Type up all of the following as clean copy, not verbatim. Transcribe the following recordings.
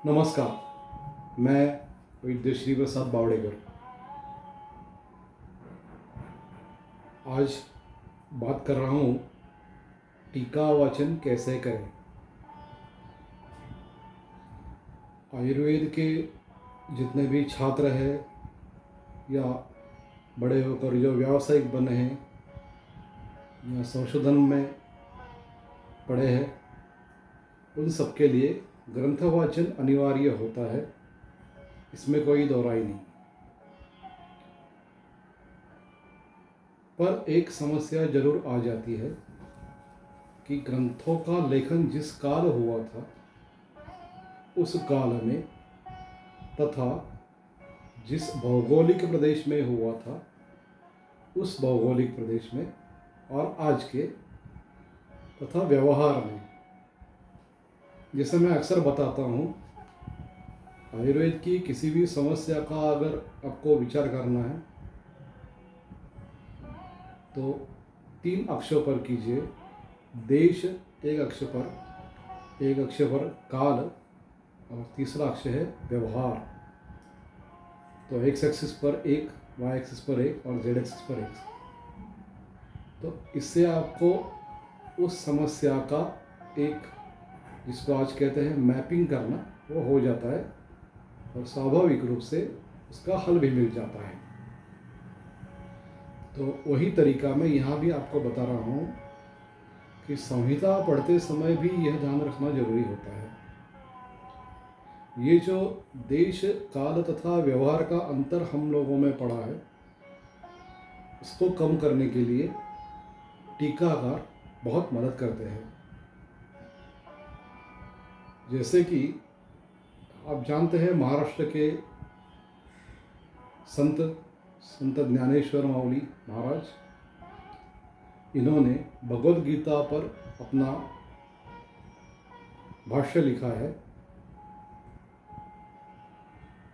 नमस्कार। मैं वैद्य श्री प्रसाद बावड़ेकर आज बात कर रहा हूँ टीका वाचन कैसे करें। आयुर्वेद के जितने भी छात्र हैं या बड़े होकर जो व्यावसायिक बने हैं या संशोधन में पढ़े हैं, उन सबके लिए ग्रंथ वाचन अनिवार्य होता है, इसमें कोई दोहराई नहीं। पर एक समस्या जरूर आ जाती है कि ग्रंथों का लेखन जिस काल हुआ था उस काल में तथा जिस भौगोलिक प्रदेश में हुआ था उस भौगोलिक प्रदेश में और आज के तथा व्यवहार में, जैसे मैं अक्सर बताता हूँ, आयुर्वेद की किसी भी समस्या का अगर आपको विचार करना है तो 3 अक्षों पर कीजिए। देश एक अक्ष पर, एक अक्ष पर काल और तीसरा अक्ष है व्यवहार। तो एक्स एक्सिस पर एक, वाई एक्सिस पर एक और जेड एक्सिस पर एक। तो इससे आपको उस समस्या का एक, जिसको आज कहते हैं मैपिंग करना, वो हो जाता है और स्वाभाविक रूप से उसका हल भी मिल जाता है। तो वही तरीका मैं यहाँ भी आपको बता रहा हूँ कि संहिता पढ़ते समय भी यह ध्यान रखना जरूरी होता है। ये जो देश काल तथा व्यवहार का अंतर हम लोगों में पड़ा है, इसको कम करने के लिए टीकाकार बहुत मदद करते हैं। जैसे कि आप जानते हैं, महाराष्ट्र के संत ज्ञानेश्वर माउली महाराज, इन्होंने भगवद गीता पर अपना भाष्य लिखा है।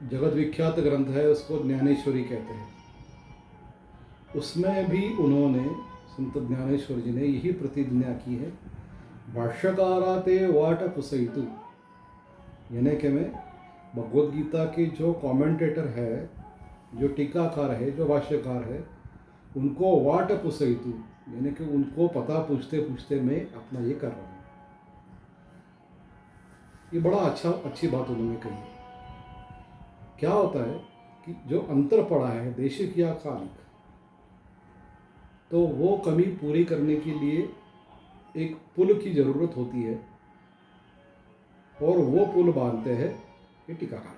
जगत विख्यात ग्रंथ है, उसको ज्ञानेश्वरी कहते हैं। उसमें भी उन्होंने, संत ज्ञानेश्वर जी ने यही प्रतिज्ञा की है, भाष्यकारा ते वाट पुसैतु, यानी कि मैं भगवद गीता के जो कमेंटेटर है, जो टीकाकार है, जो भाष्यकार है, उनको वाट पुसैतु, यानी कि उनको पता पूछते पूछते मैं अपना ये कर रहा हूँ। ये बड़ा अच्छी बात उन्होंने कही। क्या होता है कि जो अंतर पड़ा है देशिक या कालिक, तो वो कमी पूरी करने के लिए एक पुल की ज़रूरत होती है और वो पुल बांधते हैं ये टीकाकार।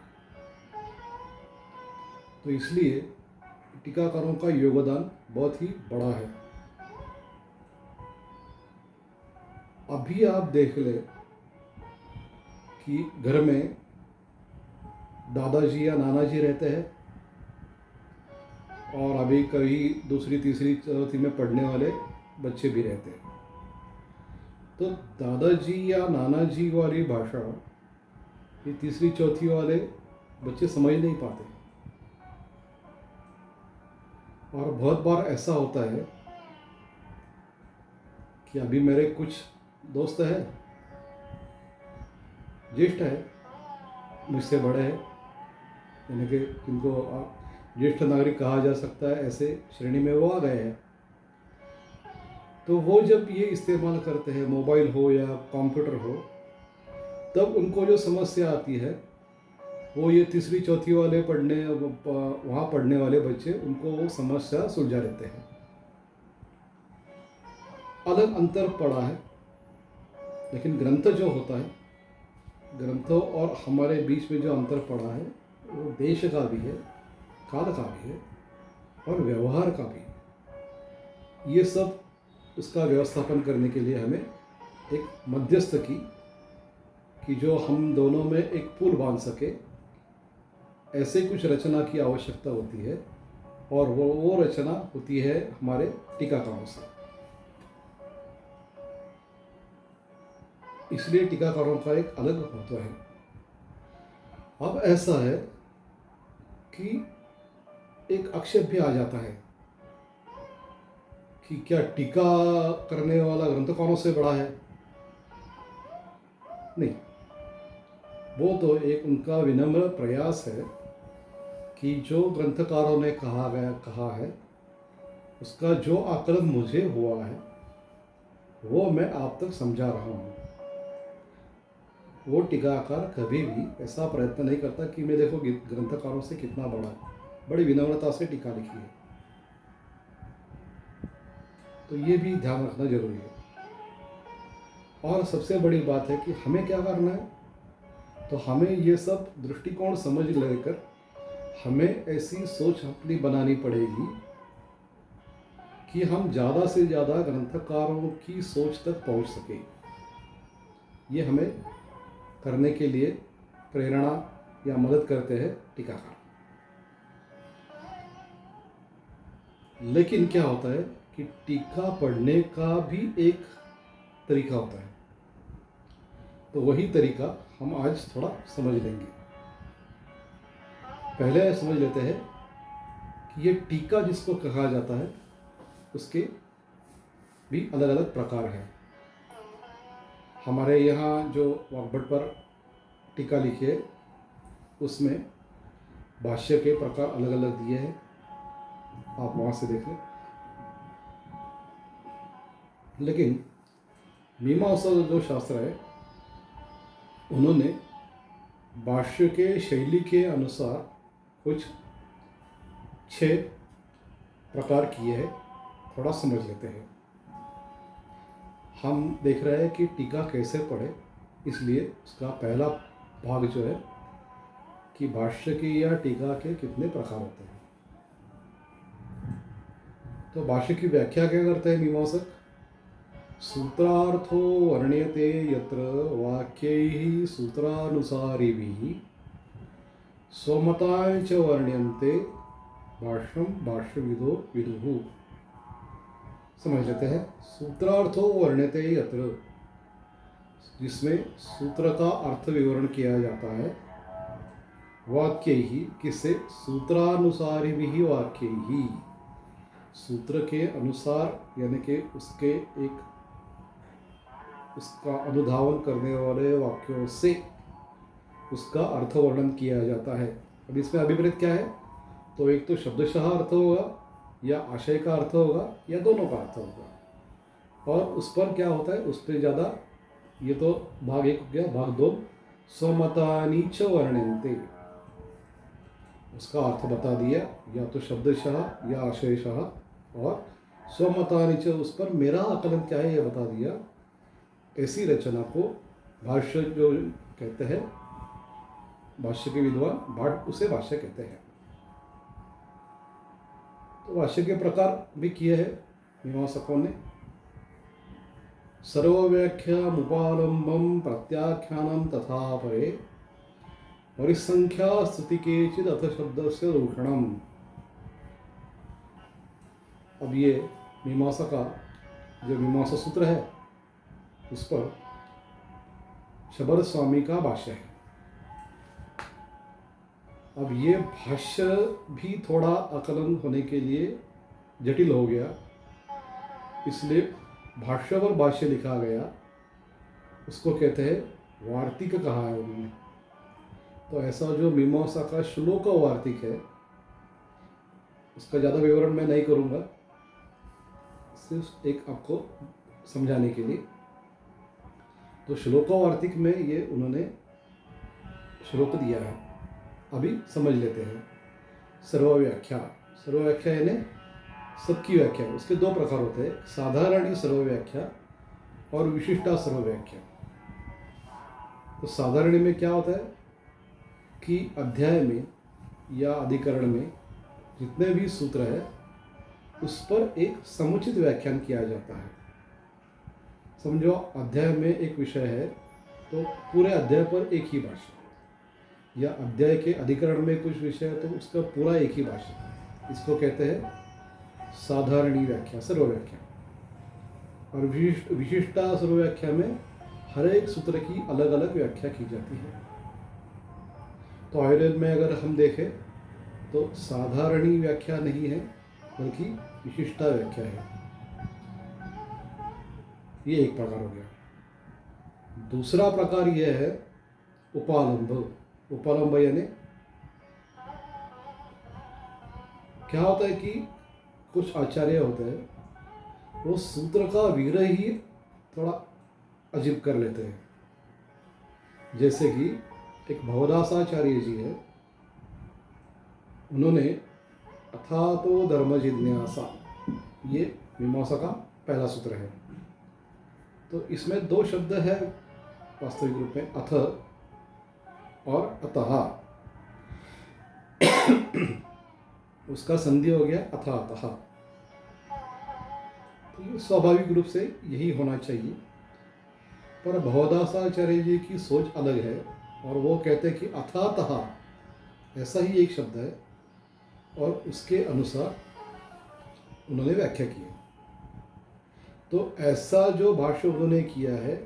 तो इसलिए टीकाकारों का योगदान बहुत ही बड़ा है। अभी आप देख ले कि घर में दादाजी या नाना जी रहते हैं और अभी कभी दूसरी तीसरी चौथी में पढ़ने वाले बच्चे भी रहते हैं। तो दादाजी या नाना जी वाली भाषा ये तीसरी चौथी वाले बच्चे समझ नहीं पाते। और बहुत बार ऐसा होता है कि अभी मेरे कुछ दोस्त हैं, ज्येष्ठ है, मुझसे बड़े हैं, यानी कि जिनको ज्येष्ठ नागरिक कहा जा सकता है, ऐसे श्रेणी में वो आ गए हैं। तो वो जब ये इस्तेमाल करते हैं, मोबाइल हो या कंप्यूटर हो, तब उनको जो समस्या आती है वो ये तीसरी चौथी वाले वहाँ पढ़ने वाले बच्चे उनको वो समस्या सुलझा देते हैं। अलग अंतर पड़ा है, लेकिन ग्रंथ जो होता है, ग्रंथों और हमारे बीच में जो अंतर पड़ा है वो देश का भी है, काल का भी है और व्यवहार का भी है। ये सब उसका व्यवस्थापन करने के लिए हमें एक मध्यस्थ की जो हम दोनों में एक पुल बांध सके, ऐसे कुछ रचना की आवश्यकता होती है। और वो रचना होती है हमारे टीकाकारों से। इसलिए टीकाकारों का एक अलग महत्व है। अब ऐसा है कि एक आक्षेप भी आ जाता है कि क्या टीका करने वाला ग्रंथ कौनों से बड़ा है? नहीं, वो तो एक उनका विनम्र प्रयास है कि जो ग्रंथकारों ने कहा है उसका जो आकलन मुझे हुआ है वो मैं आप तक समझा रहा हूँ। वो टीकाकार कभी भी ऐसा प्रयत्न नहीं करता कि मैं देखो ग्रंथकारों से कितना बड़ा है, बड़ी विनम्रता से टीका लिखी है। तो ये भी ध्यान रखना जरूरी है। और सबसे बड़ी बात है कि हमें क्या करना है, तो हमें ये सब दृष्टिकोण समझ लेकर हमें ऐसी सोच अपनी बनानी पड़ेगी कि हम ज़्यादा से ज़्यादा ग्रंथकारों की सोच तक पहुंच सके। ये हमें करने के लिए प्रेरणा या मदद करते हैं टीकाकार। लेकिन क्या होता है कि टीका पढ़ने का भी एक तरीका होता है, तो वही तरीका हम आज थोड़ा समझ लेंगे। पहले समझ लेते हैं कि ये टीका जिसको कहा जाता है उसके भी अलग अलग प्रकार हैं। हमारे यहाँ जो वाग्भट पर टीका लिखी है उसमें भाष्य के प्रकार अलग अलग दिए हैं, आप वहाँ से देख लें। लेकिन मीमांसा जो शास्त्र है उन्होंने भाष्य के शैली के अनुसार कुछ 6 प्रकार किए हैं, थोड़ा समझ लेते हैं। हम देख रहे हैं कि टीका कैसे पढ़े, इसलिए उसका पहला भाग जो है कि भाष्य के या टीका के कितने प्रकार होते हैं। तो भाष्य की व्याख्या क्या करते हैं मीमांसक? सूत्रार्थो वर्ण्यते यत्र वाक्यैः सूत्रानुसारिभिः स्वमताय च वर्ण्यन्ते भाष्यम भाष्यविदो विदुः। समझ लेते हैं। सूत्रार्थो वर्ण्यते यत्र, जिसमें सूत्र का अर्थ विवरण किया जाता है, वाक्यैः किससे? सूत्रानुसारिभिः वाक्यैः, सूत्र के अनुसार यानी कि उसका अनुधावन करने वाले वाक्यों से उसका अर्थ वर्णन किया जाता है। अब इसमें अभिप्रेत क्या है? तो एक तो शब्दशः अर्थ होगा या आशय का अर्थ होगा या दोनों का अर्थ होगा। और उस पर क्या होता है, उस पर ज़्यादा, ये तो भाग 1 हो गया। भाग 2 स्वमतानि च वर्ण्यन्ते, उसका अर्थ बता दिया, या तो शब्दशः या आशयशः, और स्वमतानि च, उस पर मेरा आकलन क्या है ये बता दिया। ऐसी रचना को भाष्य जो कहते हैं, भाष्य के विद्वान भाट उसे भाष्य कहते हैं। तो भाष्य के प्रकार भी किए हैं मीमांसकों ने। सर्वव्याख्यामुपालंबम प्रत्याख्यानम तथा परे परिसंख्या स्तुति केचिद अथ शब्द से दूषणम। अब ये मीमांसा का जो मीमांसा सूत्र है उस पर शबर स्वामी का भाष्य है। अब ये भाष्य भी थोड़ा आकलन होने के लिए जटिल हो गया, इसलिए भाष्य पर भाष्य लिखा गया, उसको कहते हैं वार्तिक कहा है उन्होंने। तो ऐसा जो मीमांसा का श्लोक वार्तिक है उसका ज़्यादा विवरण मैं नहीं करूँगा, सिर्फ एक आपको समझाने के लिए। तो श्लोकवार्तिक में ये उन्होंने श्लोक दिया है, अभी समझ लेते हैं। सर्वव्याख्या, सर्वव्याख्या यानी सबकी व्याख्या। उसके 2 प्रकार होते हैं, साधारणी सर्वव्याख्या और विशिष्टा सर्वव्याख्या। तो साधारणी में क्या होता है कि अध्याय में या अधिकरण में जितने भी सूत्र है उस पर एक समुचित व्याख्यान किया जाता है। समझो अध्याय में एक विषय है तो पूरे अध्याय पर एक ही भाष्य, या अध्याय के अधिकरण में कुछ विषय है तो उसका पूरा एक ही भाष्य। इसको कहते हैं साधारणी व्याख्या, सर्वव्याख्या। और विशिष्टा सर्वव्याख्या में हर एक सूत्र की अलग अलग व्याख्या की जाती है। तो आयुर्वेद में अगर हम देखें तो साधारणी व्याख्या नहीं है बल्कि विशिष्टा व्याख्या है। ये एक प्रकार हो गया। दूसरा प्रकार यह है उपालंब। उपालंब यानी क्या होता है कि कुछ आचार्य होते हैं वो सूत्र का विग्रह ही थोड़ा अजीब कर लेते हैं। जैसे कि एक भवदासाचार्य जी है, उन्होंने अथा तो धर्म जिज्ञासा, ये मीमांसा का पहला सूत्र है। तो इसमें दो शब्द है वास्तविक रूप में, अथ और अतः। उसका संधि हो गया अथा अतः। तो ये स्वाभाविक रूप से यही होना चाहिए, पर भवदासाचार्य जी की सोच अलग है और वो कहते हैं कि अथातः ऐसा ही एक शब्द है और उसके अनुसार उन्होंने व्याख्या की है। तो ऐसा जो भाष्य उन्होंने किया है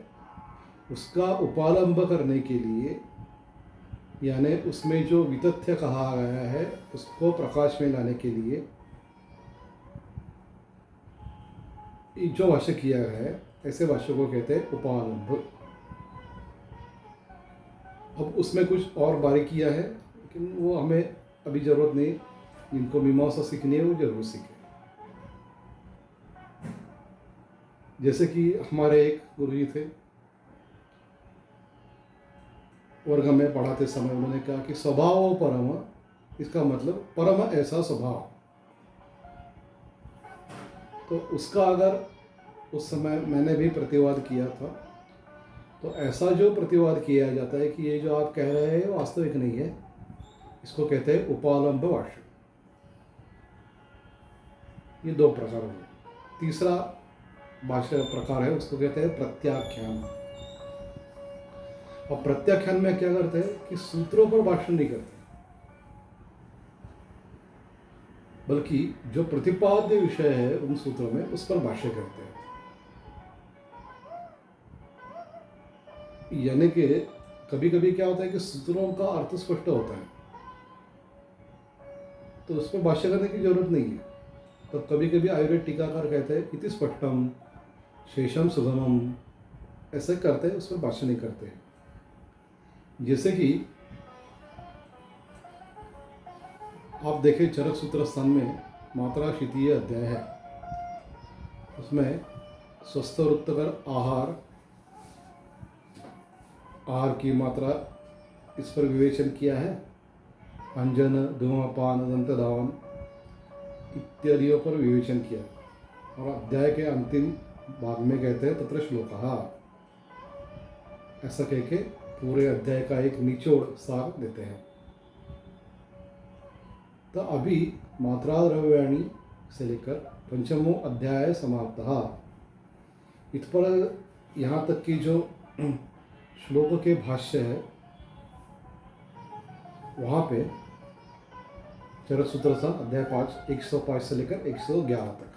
उसका उपालंब करने के लिए, यानी उसमें जो वितथ्य कहा गया है उसको प्रकाश में लाने के लिए जो भाष्य किया गया है, ऐसे भाष्य को कहते हैं उपालंब। अब उसमें कुछ और बारीकियां है, लेकिन वो हमें अभी ज़रूरत नहीं। जिनको मीमांसा सीखनी है वो जरूर सीखें। जैसे कि हमारे एक गुरुजी थे, वर्ग में पढ़ाते समय उन्होंने कहा कि स्वभाव परम, इसका मतलब परम ऐसा स्वभाव। तो उसका अगर उस समय मैंने भी प्रतिवाद किया था, तो ऐसा जो प्रतिवाद किया जाता है कि ये जो आप कह रहे हैं वास्तविक नहीं है, इसको कहते हैं उपालंब भाष्य। ये दो प्रकार हुए। तीसरा भाष्य प्रकार है उसको कहते हैं प्रत्याख्यान। और प्रत्याख्यान में क्या करते हैं कि सूत्रों पर भाष्य नहीं करते, बल्कि जो प्रतिपाद्य विषय है उन सूत्रों में उस पर भाष्य करते हैं। यानी कि कभी कभी क्या होता है कि सूत्रों का अर्थ स्पष्ट होता है तो उस पर भाष्य करने की जरूरत नहीं है। तो कभी कभी आयुर्वेद टीकाकार कहते हैं इति स्पष्टम शेषम सुगमम, ऐसे करते हैं, उस पर भाष्य नहीं करते। जैसे कि आप देखें चरक सूत्र स्थान में मात्रा शीतीय अध्याय है, उसमें स्वस्थ रुत्तर आहार, आहार की मात्रा इस पर विवेचन किया है। अंजन, धूमपान, दंत धावन इत्यादियों पर विवेचन किया। और अध्याय के अंतिम भाग में कहते हैं तत्र श्लोकः, ऐसा कह के पूरे अध्याय का एक निचोड़ सार देते हैं। तो अभी मात्रा द्रव्याणी से लेकर पंचमो अध्याय समाप्त। इत पर यहाँ तक कि जो श्लोक के भाष्य है वहाँ पे चरक सूत्र अध्याय 5 105 से लेकर 111 तक।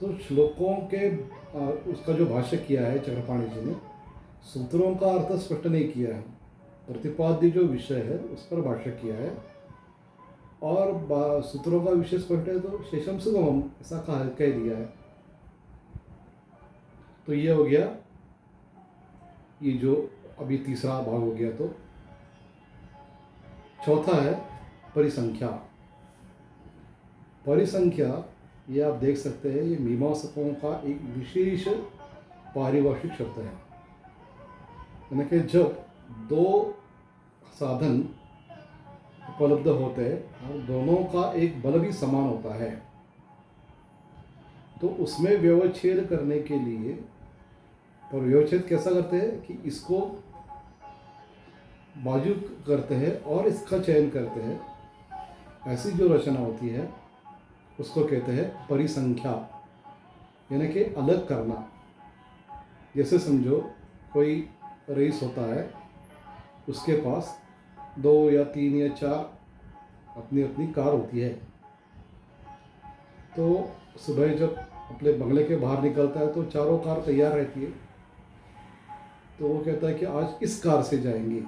तो श्लोकों के उसका जो भाष्य किया है चक्रपाणी जी ने, सूत्रों का अर्थ स्पष्ट नहीं किया है, प्रतिपाद्य जो विषय है उस पर भाष्य किया है। और सूत्रों का विषय स्पष्ट है तो शेषम सुगमम ऐसा कह दिया है। तो ये हो गया, ये जो अभी तीसरा भाग हो गया। तो चौथा है परिसंख्या। परिसंख्या ये आप देख सकते हैं, ये मीमांसकों का एक विशेष पारिभाषिक शब्द है। यानी कि जब दो साधन उपलब्ध होते हैं और दोनों का एक बल भी समान होता है, तो उसमें व्यवच्छेद करने के लिए, और व्यवच्छेद कैसा करते हैं कि इसको बाजू करते हैं और इसका चयन करते हैं, ऐसी जो रचना होती है उसको कहते हैं परिसंख्या, यानी कि अलग करना। जैसे समझो कोई रईस होता है, उसके पास 2 या 3 या 4 अपनी अपनी कार होती है। तो सुबह जब अपने बंगले के बाहर निकलता है तो चारों कार तैयार रहती है। तो वो कहता है कि आज इस कार से जाएंगे,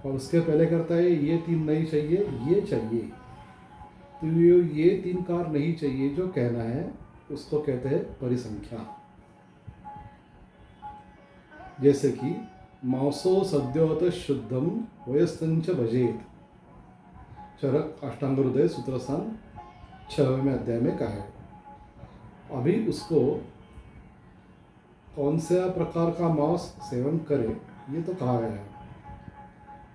और उसके पहले करता है ये 3 नहीं चाहिए, ये चाहिए। तो ये 3 कार नहीं चाहिए जो कहना है उसको कहते हैं परिसंख्या। जैसे कि मांसो सद्योत शुद्धम वयस्तंच भजेत, चरक अष्टांग हृदय सूत्र स्थान 6वें अध्याय में कहा है। अभी उसको कौन सा प्रकार का मांस सेवन करे ये तो कहा गया है,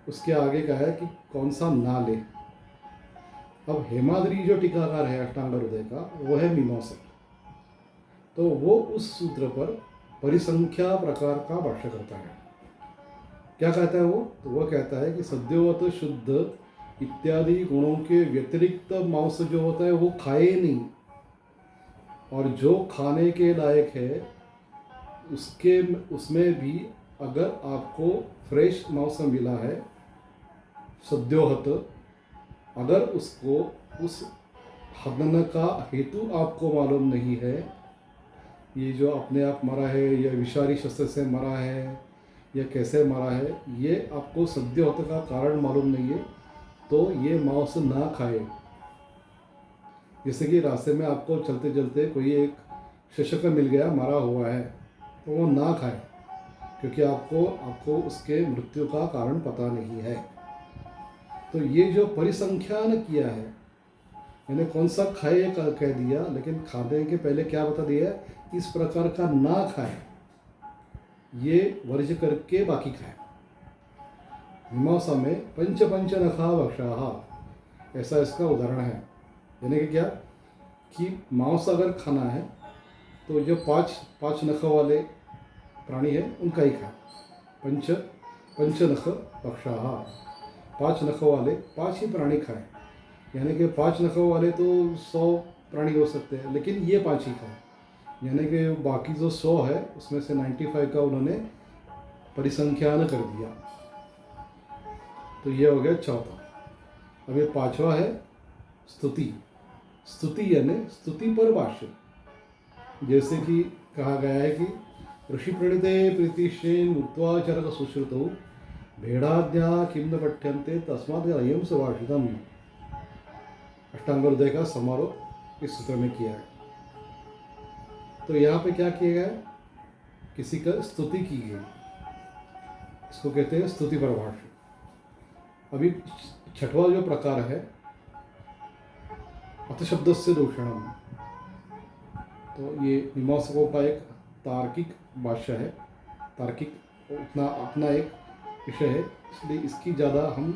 उसके आगे कहा है कि कौन सा ना ले। अब हेमाद्री जो टीकाकार है अष्टांग हृदय का वो है मीमांसक, तो वो उस सूत्र पर परिसंख्या प्रकार का भाष्य करता है। क्या कहता है वो? तो वो कहता है कि सद्योवत शुद्ध इत्यादि गुणों के व्यतिरिक्त मांस जो होता है वो खाए नहीं, और जो खाने के लायक है उसमें भी अगर आपको फ्रेश मांस मिला है सद्योहत, अगर उसको उस हनन का हेतु आपको मालूम नहीं है, ये जो अपने आप मरा है या विषारी शस्त्र से मरा है या कैसे मरा है, ये आपको सद्योहत का कारण मालूम नहीं है, तो ये मांस ना खाए। जैसे कि रास्ते में आपको चलते चलते कोई एक शशक मिल गया मरा हुआ है, तो वो ना खाए, क्योंकि आपको उसके मृत्यु का कारण पता नहीं है। तो ये जो परिसंख्यान किया है, मैंने कौन सा खाए कह दिया, लेकिन खाने के पहले क्या बता दिया, इस प्रकार का ना खाए, ये वर्ज करके बाकी खाए। मीमांसा में पंच पंच नखा भक्षाः, ऐसा इसका उदाहरण है। यानी कि क्या कि मांस अगर खाना है तो जो पाँच नख वाले प्राणी है उनका ही खाए। पंच नख भक्षाः, 5 नख वाले 5 ही प्राणी खाए। यानी कि 5 नखों वाले तो 100 प्राणी हो सकते हैं, लेकिन ये 5 ही खाए। यानी कि बाकी जो 100 है उसमें से 95 का उन्होंने परिसंख्यान कर दिया। तो ये हो गया चौथा। अब ये 5वां है स्तुति। स्तुति यानी स्तुति पर भाष्य। जैसे कि कहा गया है कि ऋषि प्रणीते प्रीतिश्रेन मुक्त्वा चरक सुश्रुतौ भेड़ाद्या किम न पठ्यन्ते तस्मात् अयं सुभाषितम्। अष्टांग हृदय का समारोह इस सूत्र में किया है। तो यहाँ पे क्या किया गया, किसी का स्तुति की गई, इसको कहते हैं स्तुति पर भाष्य। अभी 6वां जो प्रकार है अथ शब्द से दूषणम, तो ये मीमांसकों का एक तार्किक भाष्य है, तार्किक अपना एक विषय है, इसलिए इसकी ज़्यादा हम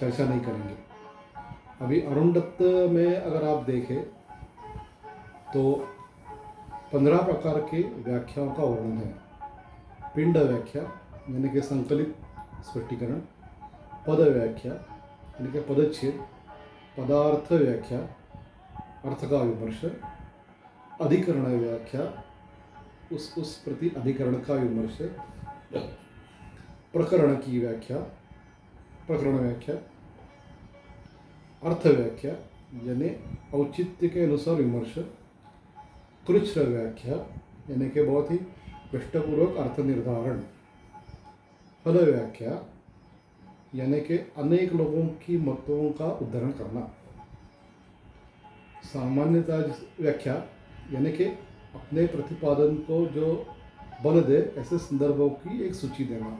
चर्चा नहीं करेंगे। अभी अरुणदत्त में अगर आप देखें तो 15 प्रकार के व्याख्याओं का वर्णन है। पिंड व्याख्या यानी कि संकलित स्पष्टीकरण, पद व्याख्या यानी कि पदच्छेद, पदार्थ व्याख्या अर्थ का विमर्श, अधिकरण व्याख्या उस प्रति अधिकरण का विमर्श, प्रकरण की व्याख्या प्रकरण व्याख्या, अर्थ व्याख्या यानी औचित्य के अनुसार विमर्श, कृच्छ्र व्याख्या यानी कि बहुत ही विष्टपूर्वक अर्थ निर्धारण, फल व्याख्या यानी कि अनेक लोगों की मतों का उद्धरण करना, सामान्यता व्याख्या यानी कि अपने प्रतिपादन को जो बल दे ऐसे संदर्भों की एक सूची देना,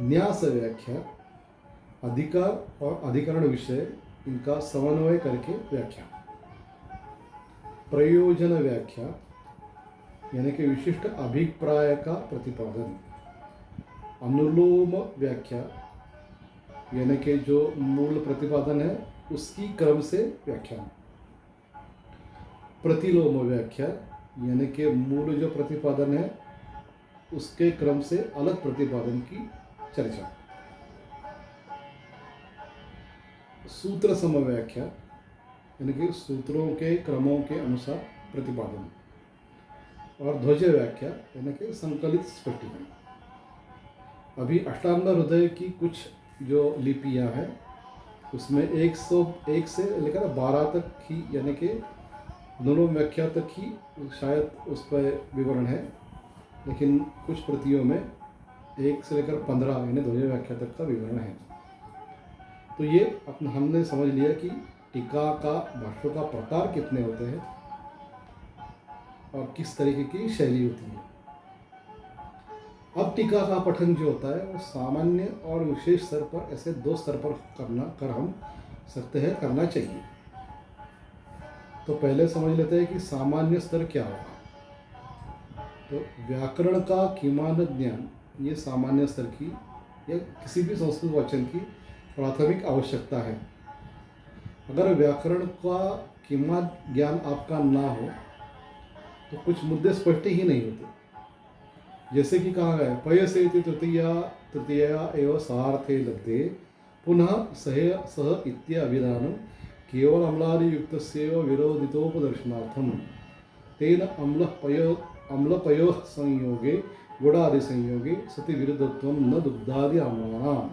न्यास व्याख्या अधिकार और अधिकरण विषय इनका समन्वय करके व्याख्या, प्रयोजन व्याख्या यानी कि विशिष्ट अभिप्राय का प्रतिपादन, अनुलोम व्याख्या यानी कि जो मूल प्रतिपादन है उसकी क्रम से व्याख्या, प्रतिलोम व्याख्या यानी कि मूल जो प्रतिपादन है उसके क्रम से अलग प्रतिपादन की चर्चा, सूत्र सम व्याख्या यानी कि सूत्रों के क्रमों के अनुसार प्रतिपादन, और ध्वज व्याख्या यानी कि संकलित स्पष्टीकरण। अभी अष्टांग हृदय की कुछ जो लिपियां हैं उसमें 101 से लेकर 12 तक ही यानी कि दोनों व्याख्या तक ही शायद उस पर विवरण है, लेकिन कुछ प्रतियों में 1 से लेकर 15 यानी ध्वज व्याख्या तक का विवरण है। तो ये हमने समझ लिया कि टीका का भाष्यों का प्रकार कितने होते हैं और किस तरीके की शैली होती है। अब टीका का पठन जो होता है वो सामान्य और विशेष स्तर पर, ऐसे दो स्तर पर हम सकते हैं, करना चाहिए। तो पहले समझ लेते हैं कि सामान्य स्तर क्या होगा। तो व्याकरण का किमान ज्ञान ये सामान्य स्तर की या किसी भी संस्कृत वाचन की प्राथमिक आवश्यकता है। अगर व्याकरण का किमान ज्ञान आपका ना हो तो कुछ मुद्दे स्पष्ट ही नहीं होते। जैसे कि कहा गया है, पयसेति तृतीया एव सार्थे लब्धे पुनः सह इत्याभिधानं केवल अम्लादियुक्तस्यैव विरोधितोपदर्शनार्थं तेन अम्लपयोः संयोगे गुणादि संयोगे सति विरुद्धत्वं न दुग्धादि आम्लानाम्।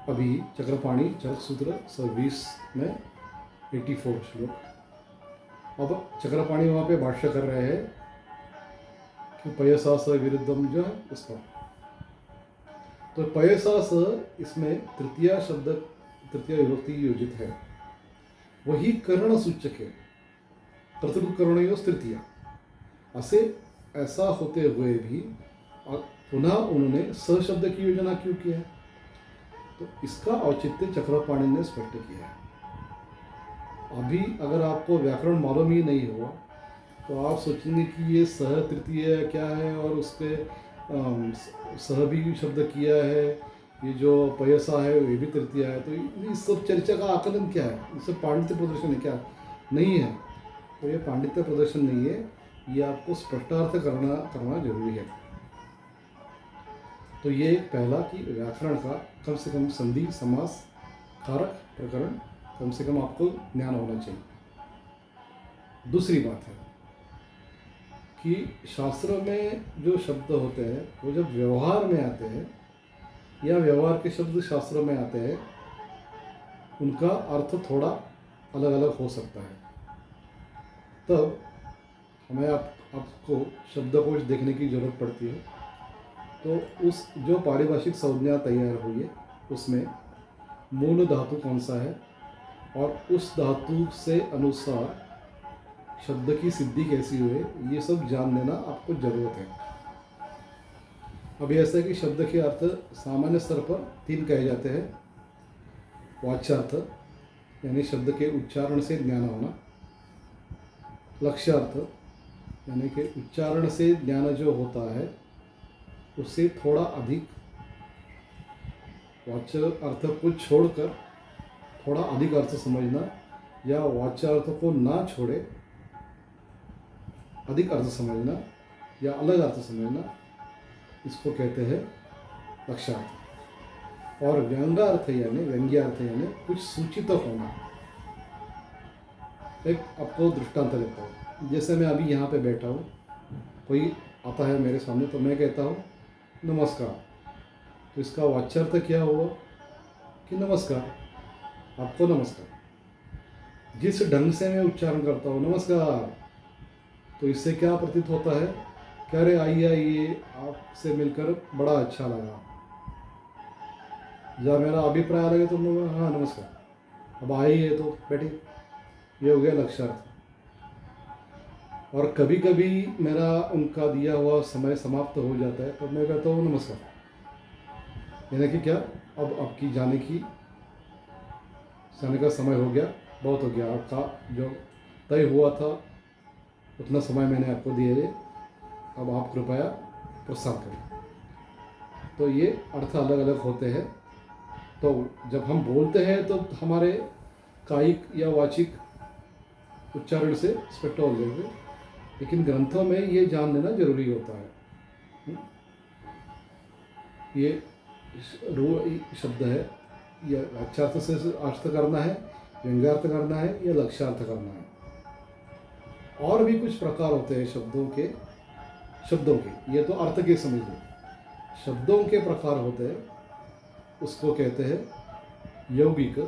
अभी चक्रपाणी चरक सूत्र 26 में 84 श्लोक। अब चक्रपाणी वहाँ पे भाष्य कर रहे हैं कि पयसा स विरुद्धम जो है उसका। तो पयसा स इसमें तृतीय विभक्ति योजित है, वही कर्ण सूचक है। प्रतिकरणयोः तृतीया ऐसे ऐसा होते हुए भी पुनः उन्होंने स शब्द की योजना क्यों की है? तो इसका औचित्य चक्रपाणी ने स्पष्ट किया है। अभी अगर आपको व्याकरण मालूम ही नहीं हुआ तो आप सोचेंगे कि ये सह तृतीय क्या है और उसके सह भी शब्द किया है, ये जो पयसा है ये भी तृतीय है, तो इस सब चर्चा का आकलन क्या है? इससे पांडित्य प्रदर्शन है क्या? नहीं है। तो ये पांडित्य प्रदर्शन नहीं है, ये आपको स्पष्टार्थ करना जरूरी है। तो ये पहला कि व्याकरण का कम से कम संधि समास कारक प्रकरण कम से कम आपको ज्ञान होना चाहिए। दूसरी बात है कि शास्त्र में जो शब्द होते हैं वो जब व्यवहार में आते हैं या व्यवहार के शब्द शास्त्र में आते हैं, उनका अर्थ थोड़ा अलग अलग हो सकता है। तब हमें आपको शब्दकोश देखने की ज़रूरत पड़ती है। तो उस जो पारिभाषिक संज्ञा तैयार हुई है उसमें मूल धातु कौन सा है और उस धातु से अनुसार शब्द की सिद्धि कैसी हुई, ये सब जान लेना आपको ज़रूरत है। अभी ऐसा है कि शब्द के अर्थ सामान्य स्तर पर 3 कहे जाते हैं। वाच्यार्थ यानी शब्द के उच्चारण से ज्ञान होना, लक्ष्यार्थ यानी कि उच्चारण से ज्ञान जो होता है उससे थोड़ा अधिक, वाच्य अर्थ को छोड़कर थोड़ा अधिक अर्थ समझना, या वाच्यार्थ को ना छोड़े अधिक अर्थ समझना या अलग अर्थ समझना, इसको कहते हैं लक्ष्यार्थ। और व्यंग्यार्थ यानी कुछ सूचित होना। एक आपको दृष्टांत देता हूँ। जैसे मैं अभी यहाँ पे बैठा हूँ, कोई आता है मेरे सामने तो मैं कहता हूँ नमस्कार। तो इसका वाच्यार्थ क्या हुआ कि नमस्कार, आपको नमस्कार। जिस ढंग से मैं उच्चारण करता हूँ नमस्कार, तो इससे क्या प्रतीत होता है? कह रहे आइए आपसे मिलकर बड़ा अच्छा लगा, या मेरा अभिप्राय लगे तो हाँ नमस्कार, अब आइए तो बैठिए, ये हो गया लक्ष्यार्थ। और कभी कभी मेरा उनका दिया हुआ समय समाप्त हो जाता है तो मैं कहता हूँ नमस्कार, यानी कि क्या, अब आपकी जाने का समय हो गया, बहुत हो गया, आपका जो तय हुआ था उतना समय मैंने आपको दिया है, अब आप कृपया प्रस्थान करें। तो ये अर्थ अलग अलग होते हैं। तो जब हम बोलते हैं तो हमारे कायिक या वाचिक उच्चारण से स्पष्ट हो जाएंगे, लेकिन ग्रंथों में ये जान लेना जरूरी होता है। ये शब्द है, यह वाच्यार्थ से अर्थ करना है, व्यंग्यार्थ करना है या लक्ष्यार्थ करना है। और भी कुछ प्रकार होते हैं शब्दों के। ये तो अर्थ के समझ लो। शब्दों के प्रकार होते हैं, उसको कहते हैं यौगिक,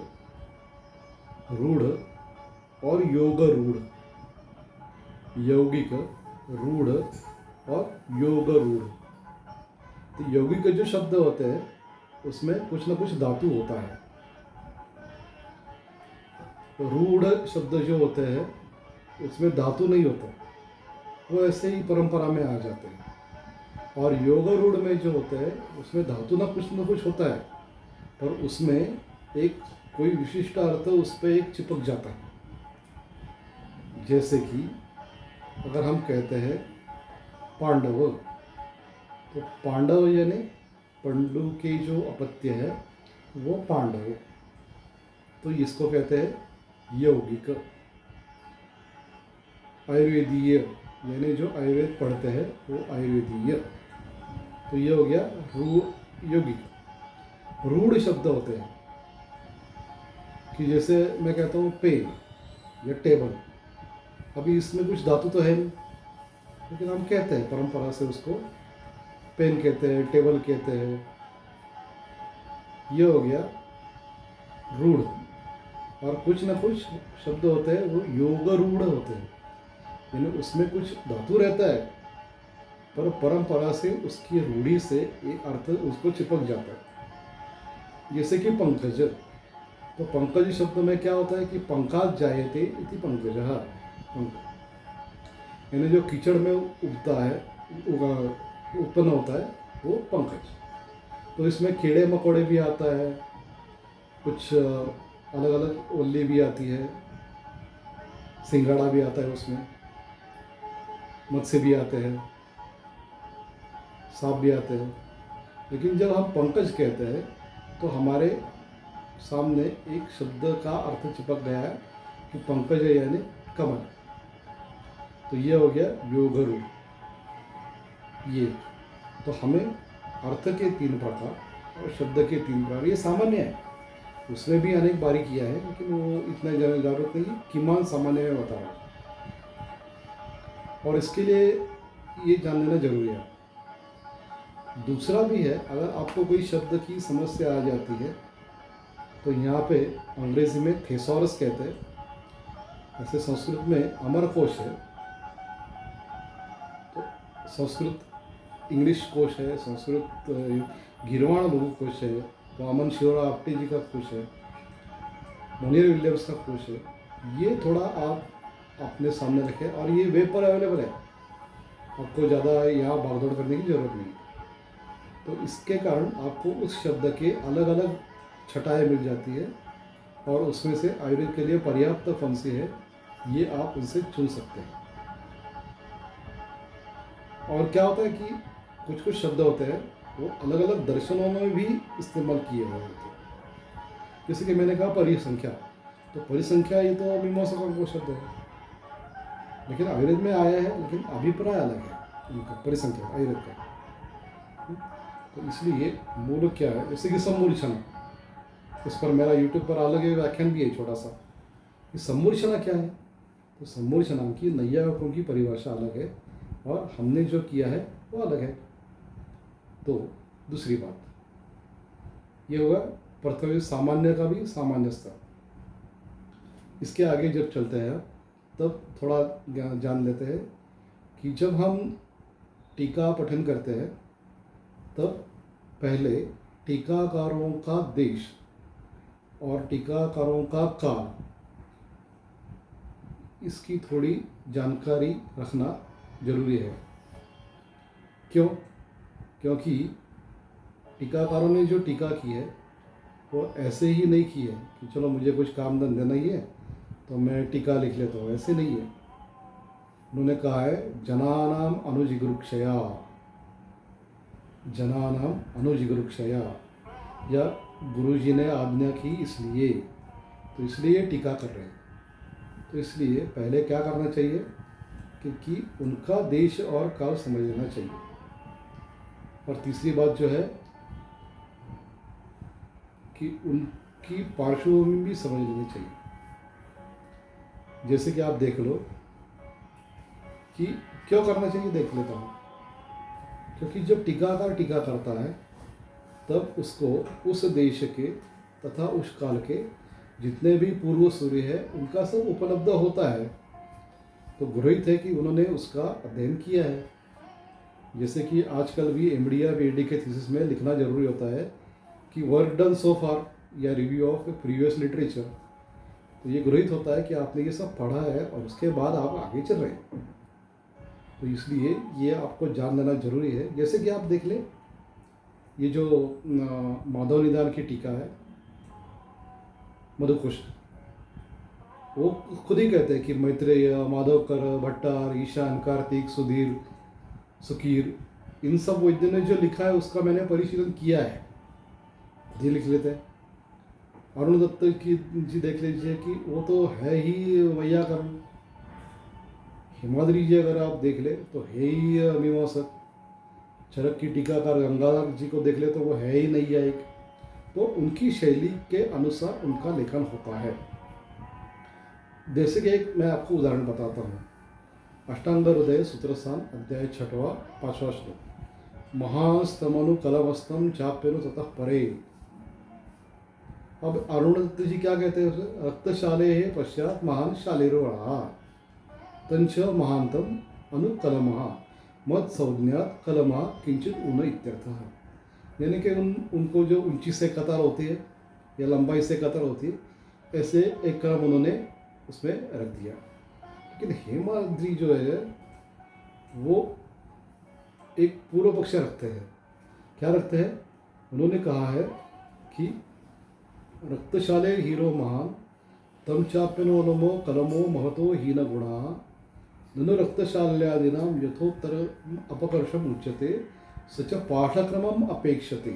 रूढ़ और योग रूढ़। यौगिक, रूढ़ और योग रूढ़। तो यौगिक जो शब्द होते हैं उसमें कुछ ना कुछ धातु होता है। रूढ़ शब्द जो होते हैं उसमें धातु नहीं होता, वो ऐसे ही परंपरा में आ जाते हैं। और योगारूढ़ में जो होता है उसमें धातु ना कुछ होता है, पर उसमें एक कोई विशिष्ट अर्थ उस पर एक चिपक जाता है। जैसे कि अगर हम कहते हैं पांडव, तो पांडव यानी पंडु के जो अपत्य है वो पांडव, तो इसको कहते हैं यौगिक। आयुर्वेदीय यानी जो आयुर्वेद पढ़ते हैं वो आयुर्वेदीय, तो ये हो गया यौगिक। रूढ़ शब्द होते हैं कि जैसे मैं कहता हूँ पेन या टेबल, अभी इसमें कुछ धातु तो है नहीं, लेकिन हम कहते हैं परंपरा से उसको पेन कहते हैं, टेबल कहते हैं। ये हो गया रूढ़। और कुछ ना कुछ शब्द होते हैं वो योगरूढ़ होते हैं, यानी उसमें कुछ धातु रहता है पर परंपरा से उसकी रूढ़ी से एक अर्थ उसको चिपक जाता है। जैसे कि पंकज, तो पंकज शब्द में क्या होता है कि पंकाज जायते इति पंकजः, यानी जो कीचड़ में उगता है, उत्पन्न होता है वो पंकज। तो इसमें कीड़े मकोड़े भी आता है, कुछ अलग अलग ओल्ली भी आती है, सिंगाड़ा भी आता है, उसमें मत्स्य भी आते हैं, सांप भी आते हैं। लेकिन जब हम पंकज कहते हैं तो हमारे सामने एक शब्द का अर्थ चिपक गया है कि पंकज यानी कमल। तो ये हो गया योगरू। ये तो हमें अर्थ के 3 प्रकार और शब्द के 3 प्रकार, ये सामान्य है, उसमें भी अनेक बारी किया है, लेकिन वो इतना ज़रूरत नहीं, किमान सामान्य में बता रहा हूँ। और इसके लिए ये जान लेना जरूरी है। दूसरा भी है, अगर आपको कोई शब्द की समस्या आ जाती है तो यहाँ पे अंग्रेजी में थेसॉरस कहते हैं, ऐसे संस्कृत में अमरकोश है, तो संस्कृत इंग्लिश कोश है, संस्कृत गिरवाण लघु कोश है, वामन शिवराव आप्टे जी का कोश है, मोनियर विलियम्स का कोश है। ये थोड़ा आप अपने सामने रखें, और ये वेब पर अवेलेबल है, आपको ज़्यादा यहाँ भागदौड़ करने की ज़रूरत नहीं। तो इसके कारण आपको उस शब्द के अलग अलग छटाएँ मिल जाती है, और उसमें से आयुर्वेद के लिए पर्याप्त फंसी है, ये आप उनसे चुन सकते हैं। और क्या होता है कि कुछ कुछ शब्द होते हैं वो अलग अलग दर्शनों में भी इस्तेमाल किए हुए होते हैं। जैसे कि मैंने कहा परिसंख्या, तो परिसंख्या ये तो मीमांसकों का शब्द है, लेकिन आयुर्वेद में आया है, लेकिन अभिप्राय अलग है उनका परिसंख्या आयुर्वेद का। तो इसलिए मूल क्या है, जैसे कि सम्मूर्छना, इस पर मेरा यूट्यूब पर अलग व्याख्यान भी है छोटा सा। ये सम्मूर्छना क्या है, तो सम्मूर्छना की नैयायिकों की परिभाषा अलग है और हमने जो किया है वो अलग है। तो दूसरी बात ये होगा प्रथम सामान्य का भी सामान्य स्तर। इसके आगे जब चलते हैं तब थोड़ा जान लेते हैं कि जब हम टीका पठन करते हैं तब पहले टीकाकारों का देश और टीकाकारों का काल, इसकी थोड़ी जानकारी रखना जरूरी है। क्यों? क्योंकि टीकाकारों ने जो टीका की है वो ऐसे ही नहीं की है कि चलो मुझे कुछ काम धंधा नहीं है तो मैं टीका लिख लेता हूँ, ऐसे नहीं है। उन्होंने कहा है जनानाम अनुजिगुरुक्षया, जनानाम अनुजिगुरुक्षया, या गुरुजी ने आज्ञा की इसलिए, तो इसलिए टीका कर रहे हैं। तो इसलिए पहले क्या करना चाहिए कि उनका देश और काल समझ लेना चाहिए। और तीसरी बात जो है कि उनकी पार्श्वभूमि भी समझ लेनी चाहिए। जैसे कि आप देख लो कि क्यों करना चाहिए, देख लेता हूँ। क्योंकि जब टीकाकार टीका करता है तब उसको उस देश के तथा उस काल के जितने भी पूर्व सूर्य है उनका सब उपलब्ध होता है, तो गृहीत है कि उन्होंने उसका अध्ययन किया है। जैसे कि आजकल भी MD या PhD के थीसिस में लिखना जरूरी होता है कि वर्क डन सो फार या रिव्यू ऑफ प्रीवियस लिटरेचर, तो ये गृहीत होता है कि आपने ये सब पढ़ा है और उसके बाद आप आगे चल रहे हैं। तो इसलिए ये आपको जान लेना जरूरी है। जैसे कि आप देख लें, ये जो माधव निदान की टीका है मधुकुश, वो खुद ही कहते हैं कि मैत्रेय, माधवकर, भट्टार, ईशान, कार्तिक, सुधीर, सुकीर, इन सब वैद्यों ने जो लिखा है उसका मैंने परिशीलन किया है, खुद ही लिख लेते हैं। अरुण दत्त की जी देख लीजिए कि वो तो है ही वैयाकरण। हिमाद्री जी अगर आप देख ले तो है ही मीमांसक। चरक की टीकाकार गंगाधर जी को देख ले तो वो है ही नैयायिक। तो उनकी शैली के अनुसार उनका लेखन होता है। जैसे कि एक मैं आपको उदाहरण बताता हूँ। अष्टांग हृदय सूत्रस्थान अध्याय 6वां 5वां श्लोक, महास्तमनु कलमस्तम चाप्यनु ततः परे। अब अरुण दत्त जी क्या कहते हैं उसे, रक्तशाले है पश्चात महान शालेरोड़ा तंच महांतम अनुकलमः मत संज्ञात कलमा किंचित ऊन इत्यर्थः। यानी कि उनको जो ऊंची से कतार होती है या लंबाई से कतार होती है, ऐसे एक क्रम उन्होंने उसमें रख दिया। लेकिन हेमाद्री जो है वो एक पूर्व पक्ष रखते हैं। क्या रखते हैं? उन्होंने कहा है कि रक्तशाले हीरो महान तम चाप्यनो नमो कलमो महतो हीन गुणा ननु रक्तशाल्यादीनां यथोत्तर अपकर्षम उच्यते स च पाठक्रमम अपेक्षते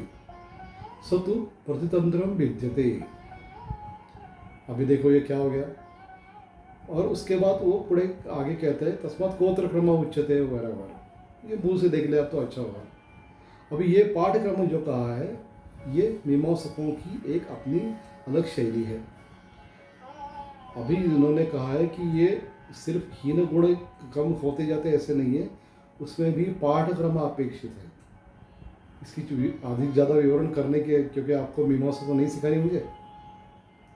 स तु प्रतितंत्रम विद्यते। अभी देखो ये क्या हो गया। और उसके बाद वो पुढे आगे कहते हैं तस्मात् गोत्र क्रम उच्यते वगैरह वगैरह। ये मुँह से देख ले आप तो अच्छा होगा। अभी ये पाठक्रम जो कहा है ये मीमांसकों की एक अपनी अलग शैली है। अभी इन्होंने कहा है कि ये सिर्फ हीन गुण कम होते जाते ऐसे नहीं है, उसमें भी पाठक्रम अपेक्षित है। इसकी अधिक ज़्यादा विवरण करने के, क्योंकि आपको मीमांसा को नहीं सिखानी मुझे,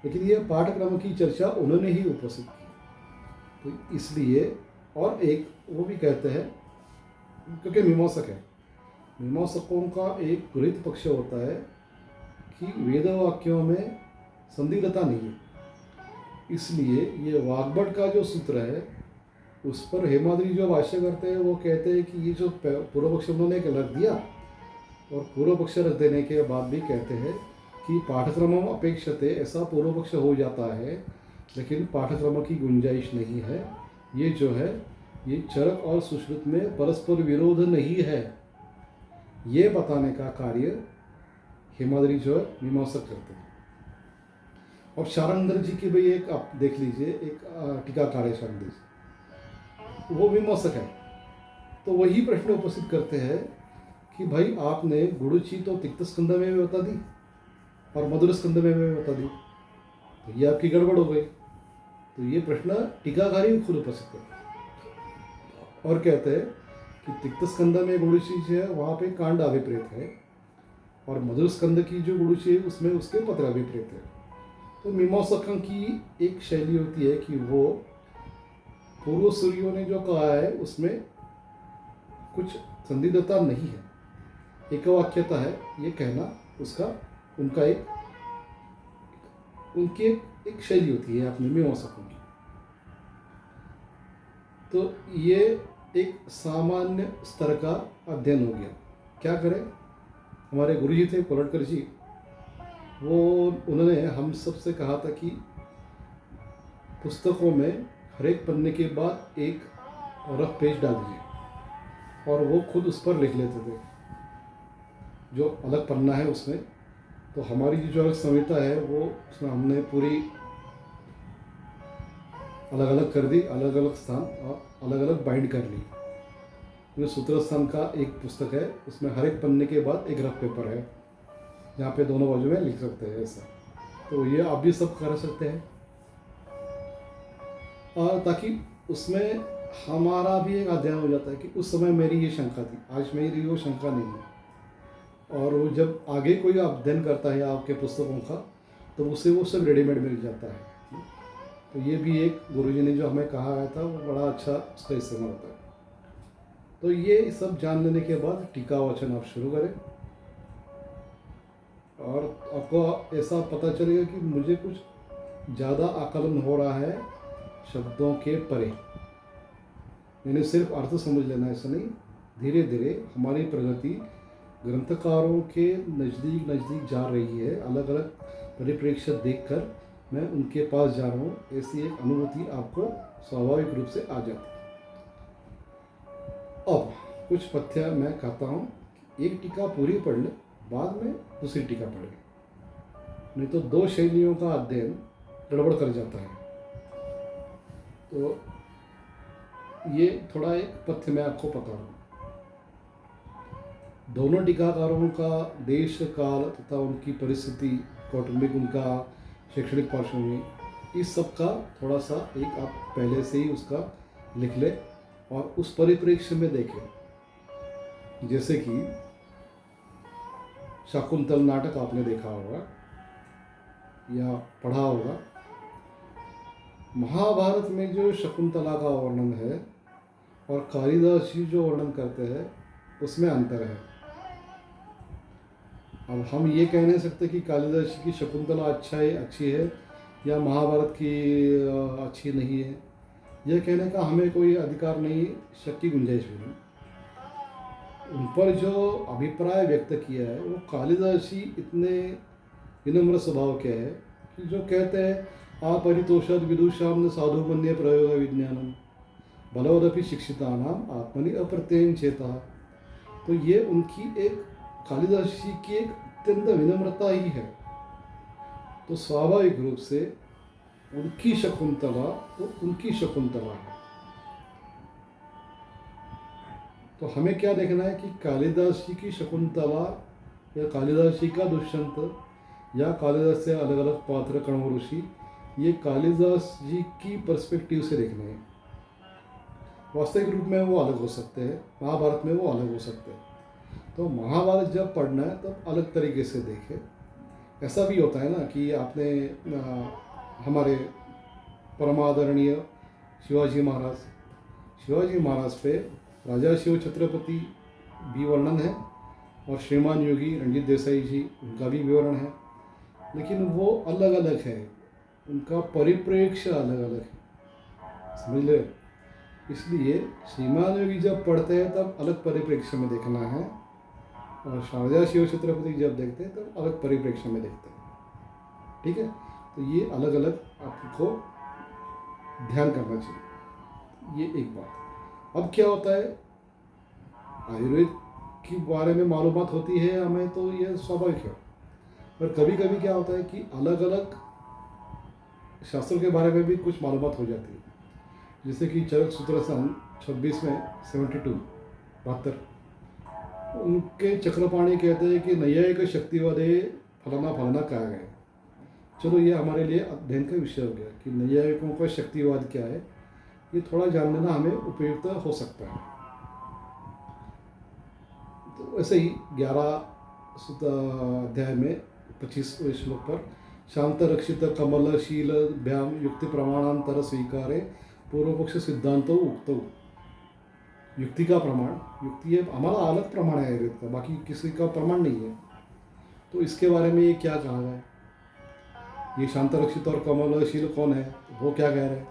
लेकिन ये पाठक्रम की चर्चा उन्होंने ही उपस्थित की। तो इसलिए और एक वो भी कहते हैं, क्योंकि मीमांसक है, मीमांसकों का एक गृहीत पक्ष होता है कि वेद वाक्यों में संदिग्धता नहीं है। इसलिए ये वाग्भट का जो सूत्र है उस पर हेमाद्री जो भाष्य करते हैं वो कहते हैं कि ये जो पूर्व पक्ष उन्होंने रख दिया, और पूर्व पक्ष रख देने के बाद भी कहते हैं कि पाठक्रम अपेक्षते, ऐसा पूर्व पक्ष हो जाता है लेकिन पाठक्रम की गुंजाइश नहीं है। ये जो है ये चरक और सुश्रुत में परस्पर विरोध नहीं है, ये बताने का कार्य हेमाद्री जो है मीमांसक करते हैं। और शारंगधर जी की भाई एक आप देख लीजिए, एक टीकाकार है शारंगधर जी, वो मीमांसक है। तो वही प्रश्न उपस्थित करते हैं कि भाई आपने गुरुची तो तिक्त स्कंद में भी बता दी और मधुर स्कंद में भी बता दी, तो ये आपकी गड़बड़ हो गई। तो ये प्रश्न टीकाकारी खुद उपस्थित करते हैं और कहते हैं कि तिक्त स्कंद में गुरुची जो है वहाँ पे कांड अभिप्रेत है, और मधुर स्कंद की जो गुरुची है उसमें उसके पत्र अभिप्रेत है। तो मीमांसकों की एक शैली होती है कि वो पूर्व सूर्यों ने जो कहा है उसमें कुछ संदिग्धता नहीं है, एक वाक्यता है, ये कहना उसका उनका उनकी एक शैली होती है अपने मीमांसकों की। तो ये एक सामान्य स्तर का अध्ययन हो गया। क्या करें, हमारे गुरुजी थे कोलटकर जी, वो उन्होंने हम सब से कहा था कि पुस्तकों में हर एक पन्ने के बाद एक रफ पेज डाल दीजिए, और वो खुद उस पर लिख लेते थे जो अलग पन्ना है उसमें। तो हमारी जो अलग संहिता है वो उसमें हमने पूरी अलग अलग कर दी, अलग अलग स्थान और अलग अलग बाइंड कर ली। ये सूत्र स्थान का एक पुस्तक है, उसमें हर एक पन्ने के बाद एक रफ पेपर है जहाँ पे दोनों बाजू में लिख सकते हैं ऐसा। तो ये आप भी सब कर सकते हैं, और ताकि उसमें हमारा भी एक अध्ययन हो जाता है कि उस समय मेरी ये शंका थी, आज मेरी वो शंका नहीं है। और वो जब आगे कोई अध्ययन करता है आपके पुस्तकों का तो उसे वो सब रेडीमेड मिल जाता है। तो ये भी एक गुरुजी ने जो हमें कहा था वो बड़ा अच्छा उसका इस्तेमाल होता है। तो ये सब जान लेने के बाद टीका वाचन आप शुरू करें, और आपको ऐसा पता चलेगा कि मुझे कुछ ज़्यादा आकलन हो रहा है शब्दों के परे। यानी सिर्फ अर्थ समझ लेना ऐसा नहीं, धीरे धीरे हमारी प्रगति ग्रंथकारों के नज़दीक नज़दीक जा रही है। अलग अलग परिप्रेक्ष्य देखकर मैं उनके पास जा रहा हूँ, ऐसी एक अनुभूति आपको स्वाभाविक रूप से आ जाती है। अब कुछ पथ्य मैं कहता हूँ, एक टीका पूरी पढ़ ले, बाद में दूसरी टीका पढ़ ले, नहीं तो दो शैलियों का अध्ययन गड़बड़ कर जाता है। तो ये थोड़ा एक पथ्य मैं आपको बता रहा हूँ। दोनों टीकाकारों का देश काल तथा उनकी परिस्थिति, कौटुंबिक उनका शैक्षणिक पार्श्वभूमि, इस सब का थोड़ा सा एक आप पहले से ही उसका लिख ले और उस परिप्रेक्ष्य में देखें। जैसे कि शाकुंतल नाटक आपने देखा होगा या पढ़ा होगा। महाभारत में जो शकुंतला का वर्णन है और कालिदास जी जो वर्णन करते हैं उसमें अंतर है। अब हम ये कह नहीं सकते कि कालिदास जी की शकुंतला अच्छी है या महाभारत की अच्छी नहीं है। यह कहने का हमें कोई अधिकार नहीं, शक की गुंजाइश भी नहीं। उन पर जो अभिप्राय व्यक्त किया है वो कालिदास जी इतने विनम्र स्वभाव के हैं कि जो कहते हैं अपरितोषाद विदुषाम साधु मन्ये प्रयोग विज्ञानम बलवदपि शिक्षितानाम आत्मनि अप्रत्ययन चेता। तो ये उनकी एक कालिदास जी की एक अत्यंत विनम्रता ही है। तो स्वाभाविक रूप से उनकी शकुंतला तो उनकी शकुंतला है। तो हमें क्या देखना है कि कालिदास जी की शकुंतला या कालिदास जी का दुष्यंत या कालिदास से अलग अलग पात्र कण्व ऋषि, ये कालिदास जी की पर्सपेक्टिव से देखने हैं। वास्तविक रूप में वो अलग हो सकते हैं, महाभारत में वो अलग हो सकते हैं। तो महाभारत जब पढ़ना है तब अलग तरीके से देखें। ऐसा भी होता है ना कि आपने हमारे परमादरणीय शिवाजी महाराज पे राजा शिव छत्रपति भी वर्णन है और श्रीमान योगी रणजीत देसाई जी उनका भी विवरण है, लेकिन वो अलग अलग है, उनका परिप्रेक्ष्य अलग अलग है, समझ ले। इसलिए श्रीमान योगी जब पढ़ते हैं तब अलग परिप्रेक्ष्य में देखना है और राजा शिव छत्रपति जब देखते हैं तब अलग परिप्रेक्ष्य में देखते हैं। ठीक है, तो ये अलग अलग आपको ध्यान करना चाहिए। ये एक बात। अब क्या होता है, आयुर्वेद के बारे में मालूमात होती है हमें तो ये स्वाभाविक है, पर कभी कभी क्या होता है कि अलग अलग शास्त्रों के बारे में भी कुछ मालूमात हो जाती है। जैसे कि चरक सूत्र सन 26 में 72 उनके चक्रपाणी कहते हैं कि नैयायिक शक्तिवादे फलाना फलाना कहा गया। चलो ये हमारे लिए अध्ययन का विषय हो गया कि नैयायिकों का शक्तिवाद क्या है, ये थोड़ा जान लेना हमें उपयुक्त हो सकता है। तो ऐसे ही 11 अध्याय में 25 श्लोक पर शांत रक्षित कमलशील भ्याम युक्ति प्रमाणांतर स्वीकारे पूर्व पक्ष सिद्धांत उक्त। युक्ति का प्रमाण, युक्ति है हमारा अलग प्रमाण है आयुर्वेद का, बाकी किसी का प्रमाण नहीं है। तो इसके बारे में ये क्या कहा है, ये शांत रक्षित और कमलशील कौन है, वो क्या कह रहे हैं,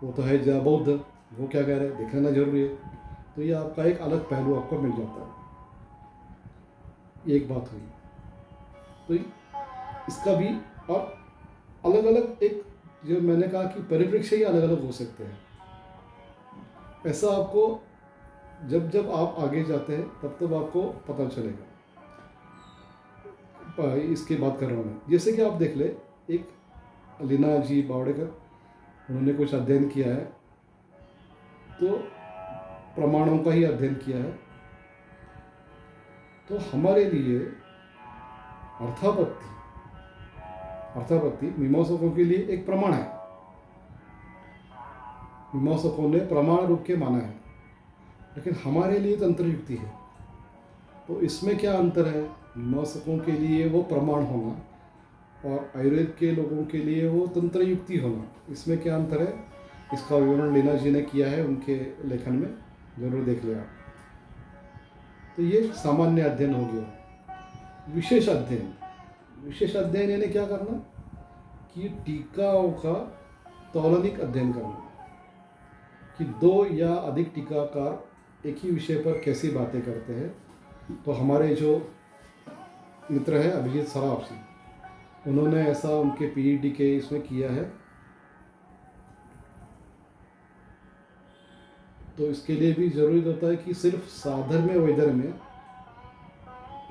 वो तो है बौद्ध, वो क्या कह रहे हैं, देख लेना जरूरी है। तो ये आपका एक अलग पहलू आपको मिल जाता है। एक बात हुई, तो इसका भी और अलग अलग एक जो मैंने कहा कि परिप्रेक्ष्य ही अलग अलग हो सकते हैं। ऐसा आपको जब जब आप आगे जाते हैं तब तब आपको पता चलेगा। इसकी बात कर रहा हूँ मैं, जैसे कि आप देख ले, एक लीना जी बावड़ेकर, उन्होंने कुछ अध्ययन किया है, तो प्रमाणों का ही अध्ययन किया है। तो हमारे लिए अर्थापत्ति मीमांसकों के लिए एक प्रमाण है, मीमांसकों ने प्रमाण रूप के माना है, लेकिन हमारे लिए तंत्र युक्ति है। तो इसमें क्या अंतर है, मीमांसकों के लिए वो प्रमाण होना और आयुर्वेद के लोगों के लिए वो तंत्र युक्ति होना, इसमें क्या अंतर है, इसका विवरण लीना जी ने किया है उनके लेखन में, जरूर देख लें आप। तो ये सामान्य अध्ययन हो गया। विशेष अध्ययन यानी क्या करना कि टीकाओं का तौलनिक अध्ययन करना। कि दो या अधिक टीकाकार एक ही विषय पर कैसी बातें करते हैं। तो हमारे जो मित्र हैं अभिजीत सराफ जी, उन्होंने ऐसा उनके पीएचडी के इसमें किया है। तो इसके लिए भी ज़रूरी होता है कि सिर्फ साधर्म्य वैधर्म्य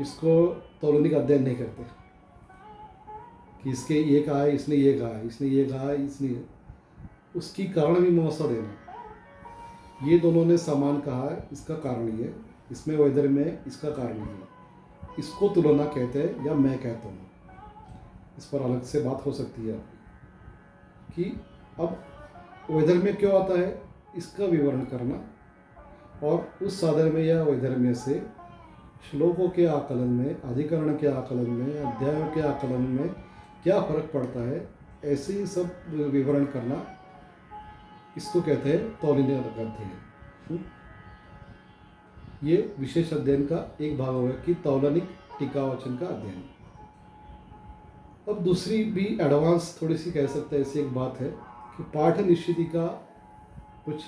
इसको तौलनिक अध्ययन नहीं करते कि इसके ये कहा है, इसने ये कहा है, इसने ये कहा है, इसने उसकी कारण भी मीमांसा देना। ये दोनों ने समान कहा है, इसका कारण ये है, इसमें वैधर्म्य है, इसका कारण ये है, इसको तुलना कहते हैं या मैं कहता हूँ। इस पर अलग से बात हो सकती है कि अब वैधर्म्य क्यों आता है, इसका विवरण करना, और उस साधर्म्य या वैधर्म्य से श्लोकों के आकलन में, अधिकरण के आकलन में, अध्यायों के आकलन में क्या फर्क पड़ता है, ऐसे ही सब विवरण करना, इसको कहते हैं तौलनीय अध्ययन। ये विशेष अध्ययन का एक भाग होगा कि तौलनिक टीकावचन का अध्ययन। अब दूसरी भी एडवांस थोड़ी सी कह सकते हैं, ऐसी एक बात है कि पाठ निश्चिति का कुछ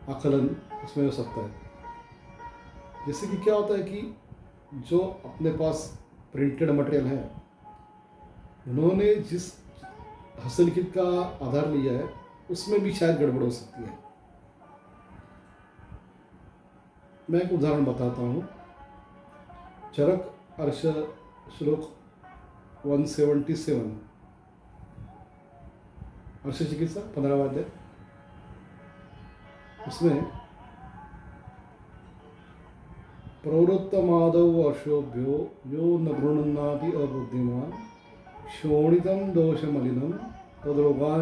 आकलन उसमें हो सकता है। जैसे कि क्या होता है कि जो अपने पास प्रिंटेड मटेरियल है, उन्होंने जिस हस्तलिखित का आधार लिया है उसमें भी शायद गड़बड़ हो सकती है। मैं एक उदाहरण बताता हूँ। चरक अर्श श्लोक 177 अर्श चिकित्सा 15वां अध्याय, उसमें प्रवृत्तमादौ वर्षोभ्यो यो न गृह्णाति अबुद्धिमान् शोणितं दोषमलिनं तद्रोगा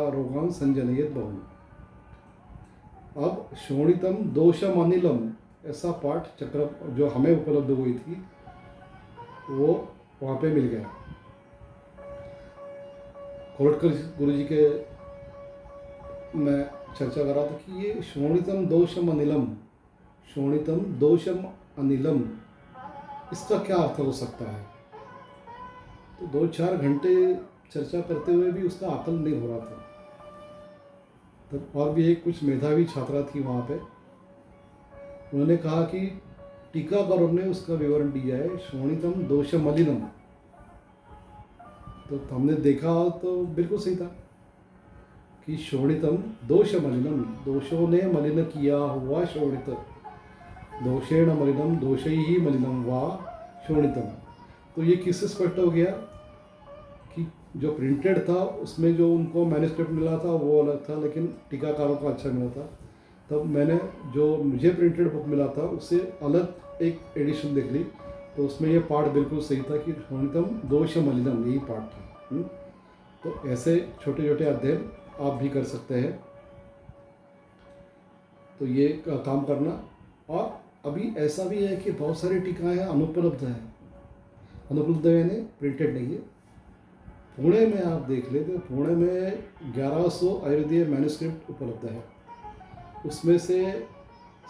रोगान् संजनयेत् बहु। अब शोणितम दोषमनिलम ऐसा पाठ चक्र जो हमें उपलब्ध हुई थी वो वहाँ पे मिल गया। कोटकर गुरु जी के मैं चर्चा कर रहा था कि ये शोणितम दोषम अनिलम, शोणितम दोषम अनिलम, इसका क्या अर्थ हो सकता है। तो 2-4 घंटे चर्चा करते हुए भी उसका आकलन नहीं हो रहा था। तब और भी एक कुछ मेधावी छात्रा थी वहाँ पे, उन्होंने कहा कि टीकाकारों ने उसका विवरण दिया है शोणितम दोषमलिनम। तो हमने देखा तो बिल्कुल सही था कि शोणितम दोषमलिनम, दोषों ने मलिन किया हुआ शोणित, दोषेण मलिनम दोषैहि मलिनम वा शोणितम। तो ये किससे स्पष्ट हो गया कि जो प्रिंटेड था उसमें जो उनको मैन्युस्क्रिप्ट मिला था वो अलग था, लेकिन टीकाकारों का अच्छा मिला था। तब मैंने जो मुझे प्रिंटेड बुक मिला था उससे अलग एक एडिशन देख ली, तो उसमें ये पाठ बिल्कुल सही था कि शोणितम दोषमलिनम, यही पाठ था। तो ऐसे छोटे छोटे अध्ययन आप भी कर सकते हैं। तो ये काम करना। और अभी ऐसा भी है कि बहुत सारी टीकाएँ अनुपलब्ध हैं, अनुपलब्ध यानी प्रिंटेड नहीं है। पुणे में आप देख ले तो पुणे में 1100 आयुर्वेदीय मैन्युस्क्रिप्ट उपलब्ध है, उसमें से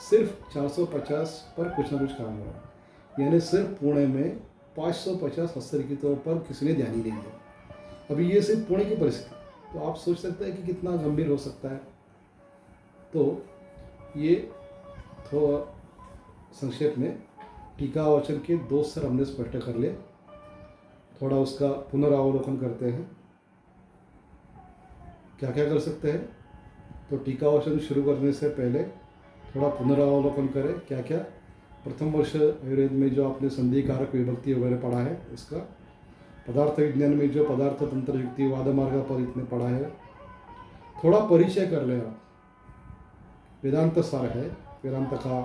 सिर्फ 450 पर कुछ ना कुछ काम हो रहा है। यानी सिर्फ पुणे में 550 हस्तलिखितों पर किसी ने ध्यान ही नहीं दिया। अभी ये सिर्फ पुणे की परिस्थिति, तो आप सोच सकते हैं कि कितना गंभीर हो सकता है। तो ये थोड़ा संक्षेप में टीकावचन के 2 स्तर हमने स्पष्ट कर लिए। थोड़ा उसका पुनरावलोकन करते हैं, क्या क्या कर सकते हैं। तो टीकावचन शुरू करने से पहले थोड़ा पुनरावलोकन करें, क्या क्या प्रथम वर्ष आयुर्वेद में जो आपने संधि कारक विभक्ति वगैरह पढ़ा है उसका, पदार्थ विज्ञान में जो पदार्थ तंत्र युक्ति वाद मार्ग पर इतने पढ़ा है, थोड़ा परिचय कर ले आप। वेदांत सार है, वेदांत का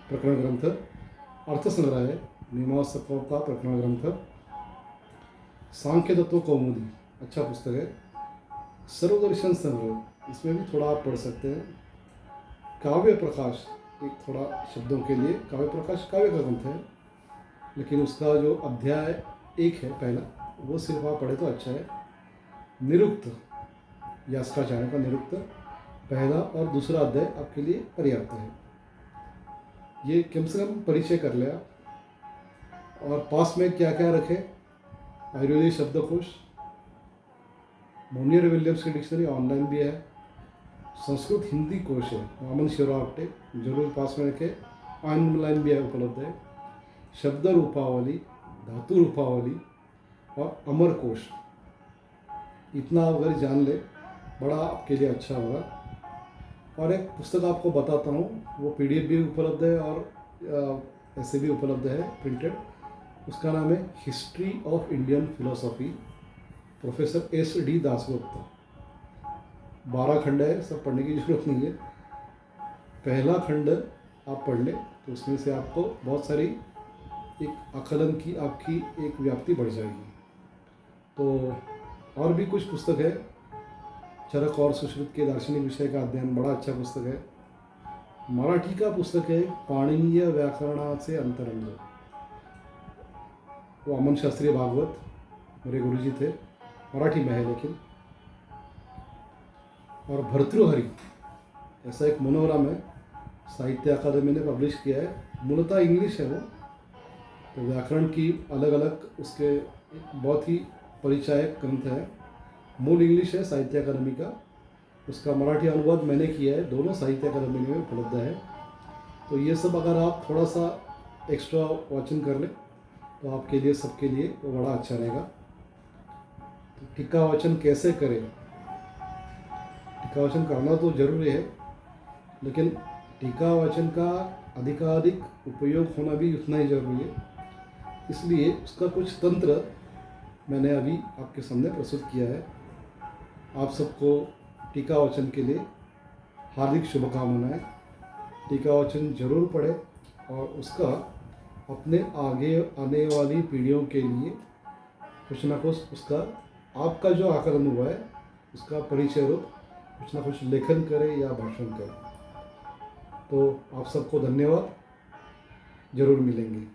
प्रकरण ग्रंथ, अर्थ संग्रह है, मीमांसकों का प्रकरण ग्रंथ, सांख्य तत्व कौमुदी अच्छा पुस्तक है, सर्वदर्शन संग्रह इसमें भी थोड़ा आप पढ़ सकते हैं। काव्य प्रकाश एक थोड़ा शब्दों के लिए, काव्य प्रकाश काव्य का ग्रंथ है, लेकिन उसका जो अध्याय 1 है पहला, वो सिर्फ आप पढ़े तो अच्छा है। निरुक्त यास्काचार्य का निरुक्त पहला और दूसरा अध्याय आपके लिए पर्याप्त है। ये कम से कम परिचय कर लिया। और पास में क्या क्या रखे, आयुर्वेदिक शब्दकोश, मोनियर विलियम्स की डिक्शनरी ऑनलाइन भी है, संस्कृत हिंदी कोश है, वामन शिवरावटे, जरूर पास में रखे। ऑनलाइन भी उपलब्ध है। शब्द रूपावली, धातु रूपावली और अमर कोश, इतना अगर जान ले बड़ा आपके लिए अच्छा होगा। और एक पुस्तक आपको बताता हूँ, वो पीडीएफ भी उपलब्ध है और ऐसे भी उपलब्ध है प्रिंटेड। उसका नाम है history of Indian philosophy, professor SD. Dasgupta. 12 खंड है, सब पढ़ने की जरूरत नहीं है। पहला खंड आप पढ़ ले तो उसमें से आपको बहुत सारी एक आकलन की आपकी एक व्याप्ति बढ़ जाएगी। तो और भी कुछ पुस्तक है, चरक और सुश्रुत के दार्शनिक विषय का अध्ययन, बड़ा अच्छा पुस्तक है। मराठी का पुस्तक है पाणिनीय व्याकरणाचे अंतरंग, वामन शास्त्री भागवत, मेरे गुरुजी थे, मराठी में है लेकिन। और भर्तृहरि, ऐसा एक मनोरम है, साहित्य अकादमी ने पब्लिश किया है, मूलतः इंग्लिश है वो। तो व्याकरण की अलग अलग उसके बहुत ही परिचायक ग्रंथ है। मूल इंग्लिश है साहित्य अकादमी का, उसका मराठी अनुवाद मैंने किया है, दोनों साहित्य अकादमी में उपलब्ध है। तो ये सब अगर आप थोड़ा सा एक्स्ट्रा वाचन कर लें तो आपके लिए, सबके लिए वो बड़ा अच्छा रहेगा। तो टीका वाचन कैसे करें? टीका वाचन करना तो जरूरी है, लेकिन टीका वाचन का अधिकाधिक उपयोग होना भी उतना ही जरूरी है। इसलिए उसका कुछ तंत्र मैंने अभी आपके सामने प्रस्तुत किया है। आप सबको टीका वाचन के लिए हार्दिक शुभकामनाएं। टीका वाचन जरूर पढ़ें और उसका अपने आगे आने वाली पीढ़ियों के लिए कुछ ना कुछ उसका, आपका जो आकलन हुआ है उसका परिचय रूप कुछ ना कुछ लेखन करें या भाषण करें। तो आप सबको धन्यवाद, जरूर मिलेंगे।